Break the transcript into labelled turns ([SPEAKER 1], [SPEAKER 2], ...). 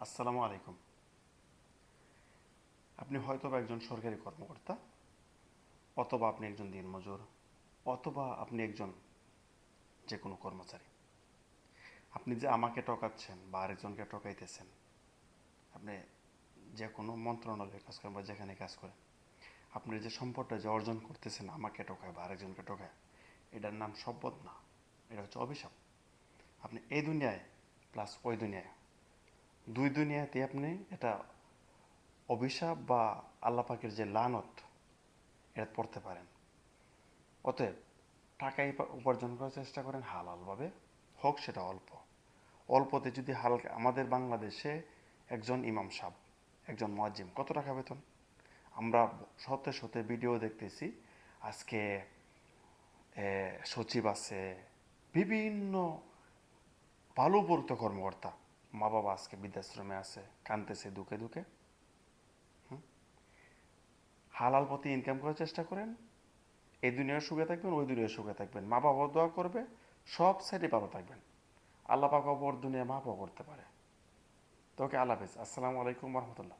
[SPEAKER 1] আসসালামু আলাইকুম। আপনি হয়তোবা একজন সরকারি কর্মকর্তা, অথবা আপনি একজন দিনমজুর, অথবা আপনি একজন যে কোনো কর্মচারী। আপনি যে আমাকে ঠকাচ্ছেন বা আরেকজনকে ঠকাইতেছেন, আপনি যে কোনো মন্ত্রণালয়ে কাজ করেন বা যেখানে কাজ করেন, আপনি যে সম্পদটা যে অর্জন করতেছেন আমাকে ঠকায় বা আরেকজনকে ঠকায়, এটার নাম সম্পদ না, এটা হচ্ছে অভিশাপ। আপনি এই দুনিয়ায় প্লাস ওই দুনিয়ায়, দুই দুনিয়াতে আপনি এটা অভিশাপ বা আল্লাহ পাকের যে লানত, এটা পড়তে পারেন। অতএব টাকা উপার্জন করার চেষ্টা করেন হালালভাবে, হোক সেটা অল্প। অল্পতে যদি হালকা, আমাদের বাংলাদেশে একজন ইমাম সাহেব, একজন মুয়াজ্জিম কত টাকা বেতন? আমরা শতে শতে ভিডিও দেখতেছি। আজকে সচিব আছে, বিভিন্ন ভালো উপযুক্ত কর্মকর্তা, মা বাবা আজকে বৃদ্ধাশ্রমে আছে, কাঁদতেছে দুঃখে দুঃখে। হালাল পথে ইনকাম করার চেষ্টা করেন, এই দুনিয়ার সুখে থাকবেন, ওই দুনিয়ার সুখে থাকবেন, মা বাবা দোয়া করবে, সব সাইডে ভালো থাকবেন। আল্লাহ পাক অপর দুনিয়া মাফও করতে পারে। তোকে আল্লাহ হাফেজ, আসসালামু আলাইকুম রহমতুল্লাহ।